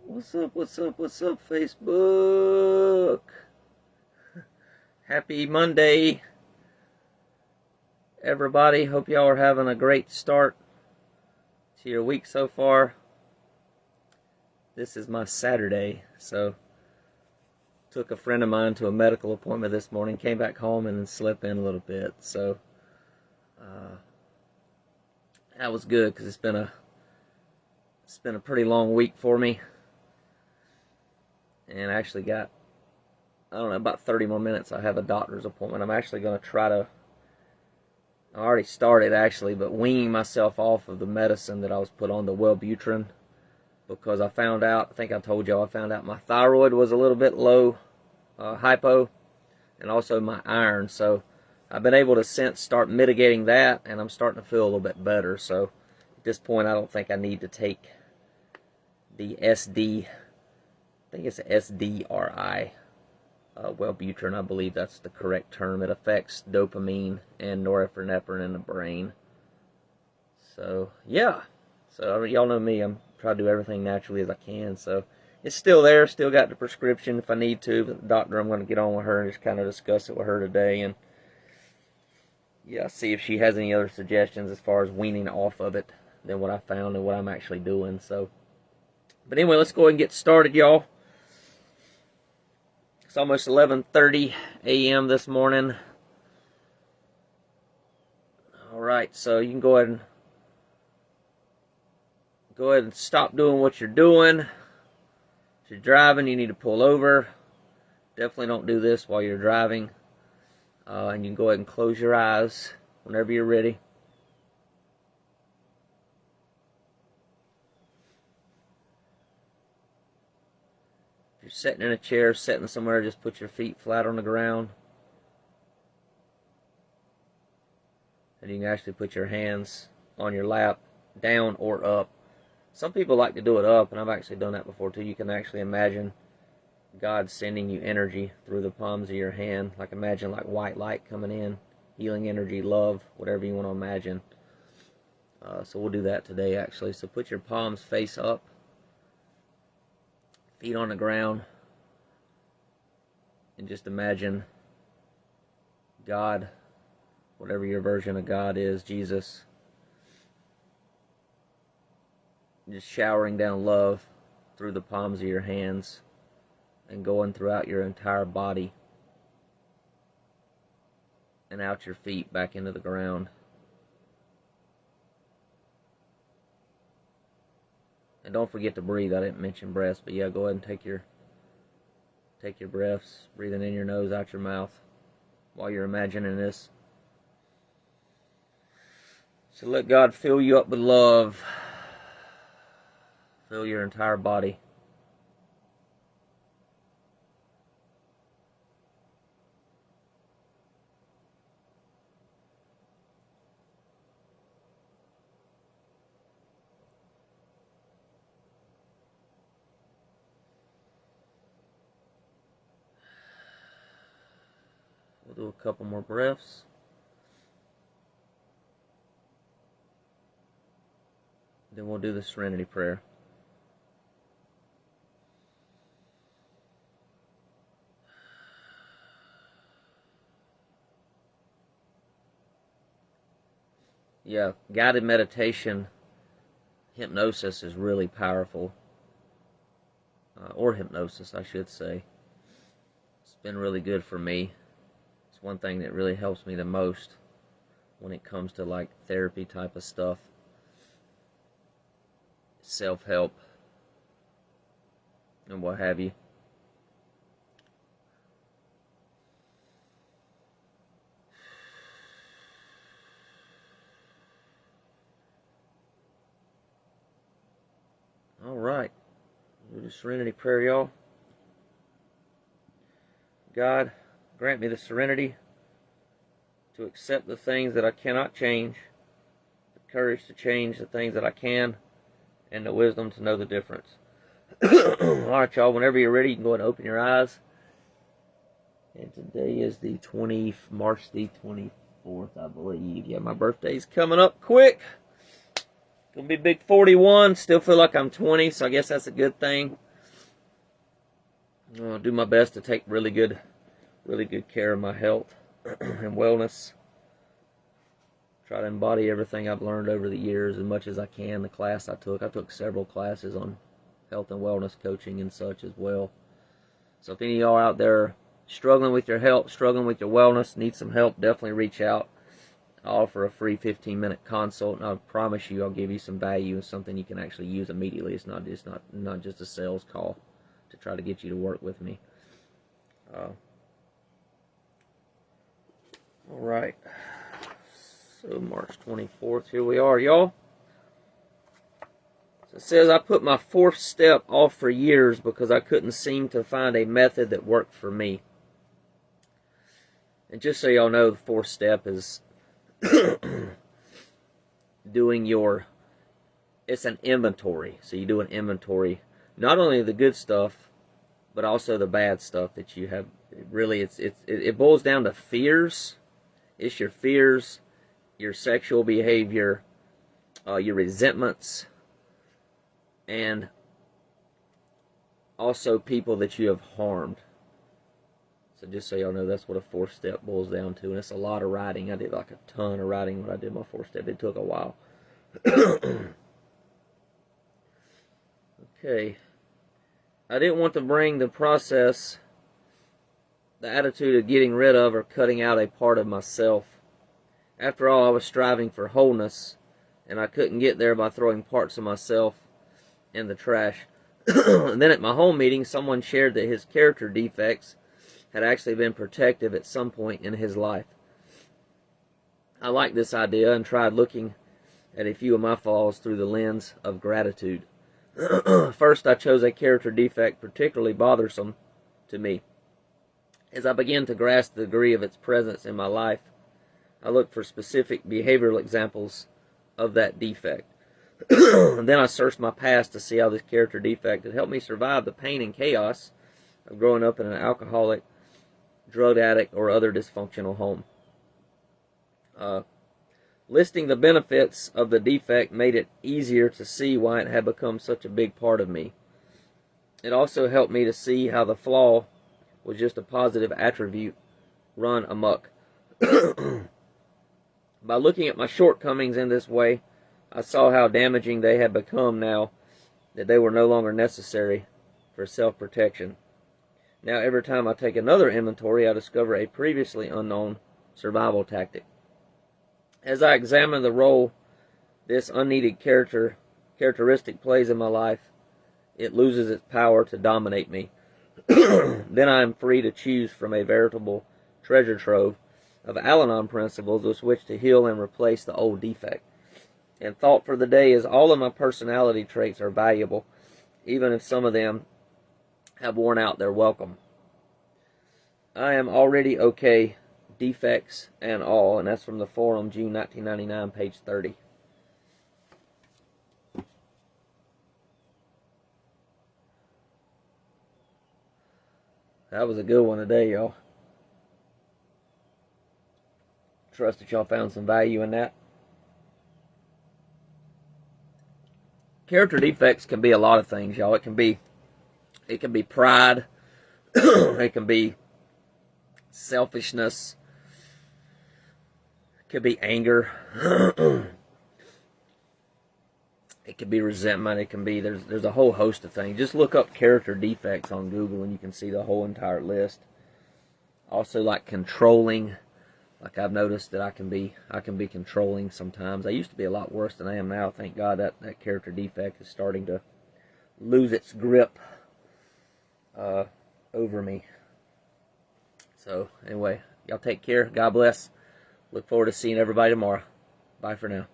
What's up, what's up, what's up, Facebook? Happy Monday, everybody. Hope y'all are having a great start to your week so far. This is my Saturday, so took a friend of mine to a medical appointment this morning, came back home and then slept in a little bit. So that was good because it's been a pretty long week for me. And I actually got, I don't know, about 30 more minutes. I have a doctor's appointment. I'm actually going to try to, I already started actually, but weaning myself off of the medicine that I was put on, the Wellbutrin, because I found out, I think I told y'all, I found out my thyroid was a little bit low, hypo, and also my iron. So I've been able to start mitigating that, and I'm starting to feel a little bit better. So at this point, I don't think I need to take the I think it's SDRI, Wellbutrin. I believe that's the correct term. It affects dopamine and norepinephrine in the brain. So, yeah. So, y'all know me. I'm trying to do everything naturally as I can. So, it's still there. Still got the prescription if I need to. But the doctor, I'm going to get on with her and just kind of discuss it with her today. And, yeah, see if she has any other suggestions as far as weaning off of it than what I found and what I'm actually doing. So, but anyway, let's go ahead and get started, y'all. It's almost 11:30 a.m. this morning. All right, so you can go ahead and stop doing what you're doing. If you're driving, you need to pull over. Definitely don't do this while you're driving. And you can go ahead and close your eyes whenever you're ready. If you're sitting in a chair, sitting somewhere, just put your feet flat on the ground. And you can actually put your hands on your lap, down or up. Some people like to do it up, and I've actually done that before too. You can actually imagine God sending you energy through the palms of your hand. Like imagine like white light coming in, healing energy, love, whatever you want to imagine. So we'll do that today actually. So put your palms face up, feet on the ground, and just imagine God, whatever your version of God is, Jesus, just showering down love through the palms of your hands and going throughout your entire body and out your feet back into the ground. And don't forget to breathe. I didn't mention breaths, but yeah, go ahead and take your breaths, breathing in your nose, out your mouth while you're imagining this. So let God fill you up with love. Fill your entire body. We'll do a couple more breaths. Then we'll do the Serenity Prayer. Yeah, guided meditation, hypnosis is really powerful. Or hypnosis, I should say. It's been really good for me. It's one thing that really helps me the most when it comes to like therapy type of stuff. Self-help and what have you. All right, do the Serenity Prayer, y'all. God, grant me the serenity to accept the things that I cannot change, the courage to change the things that I can, and the wisdom to know the difference. All right, y'all, whenever you're ready, you can go ahead and open your eyes. And today is March the 24th, I believe. Yeah, my birthday's coming up quick. Gonna be big 41. Still feel like I'm 20, so I guess that's a good thing. I'll do my best to take really good care of my health and wellness. Try to embody everything I've learned over the years as much as I can. The class I took several classes on health and wellness coaching and such as well. So if any of y'all out there struggling with your health, struggling with your wellness, need some help, definitely reach out. I'll offer a free 15-minute consult, and I promise you I'll give you some value and something you can actually use immediately. It's not just a sales call to try to get you to work with me. All right. So March 24th, here we are, y'all. So it says, I put my 4th step off for years because I couldn't seem to find a method that worked for me. And just so y'all know, the 4th step is it's an inventory. So you do an inventory, not only the good stuff, but also the bad stuff that you have. Really, it boils down to fears. It's your fears, your sexual behavior, your resentments, and also people that you have harmed. So just so y'all know, that's what a 4th step boils down to. And it's a lot of writing. I did like a ton of writing when I did my 4th step. It took a while. Okay. I didn't want to bring the process, the attitude of getting rid of or cutting out a part of myself. After all, I was striving for wholeness, and I couldn't get there by throwing parts of myself in the trash. And then at my home meeting, someone shared that his character defects had actually been protective at some point in his life. I liked this idea and tried looking at a few of my flaws through the lens of gratitude. First, I chose a character defect particularly bothersome to me. As I began to grasp the degree of its presence in my life, I looked for specific behavioral examples of that defect. And then I searched my past to see how this character defect had helped me survive the pain and chaos of growing up in an alcoholic, drug addict, or other dysfunctional home. Listing the benefits of the defect made it easier to see why it had become such a big part of me. It also helped me to see how the flaw was just a positive attribute run amok. By looking at my shortcomings in this way, I saw how damaging they had become now that they were no longer necessary for self-protection. Now every time I take another inventory, I discover a previously unknown survival tactic. As I examine the role this unneeded characteristic plays in my life, it loses its power to dominate me. Then I am free to choose from a veritable treasure trove of Al-Anon principles with which to heal and replace the old defect. And thought for the day is all of my personality traits are valuable, even if some of them have worn out their welcome. I am already okay, defects and all, and that's from the forum, June 1999, page 30. That was a good one today, y'all. Trust that y'all found some value in that. Character defects can be a lot of things, y'all. It can be pride. It can be selfishness. It could be anger. It could be resentment. It can be there's a whole host of things. Just look up character defects on Google and you can see the whole entire list. Also, like controlling. Like I've noticed that I can be controlling sometimes. I used to be a lot worse than I am now. Thank God that character defect is starting to lose its grip over me. So anyway, y'all take care. God bless. Look forward to seeing everybody tomorrow. Bye for now.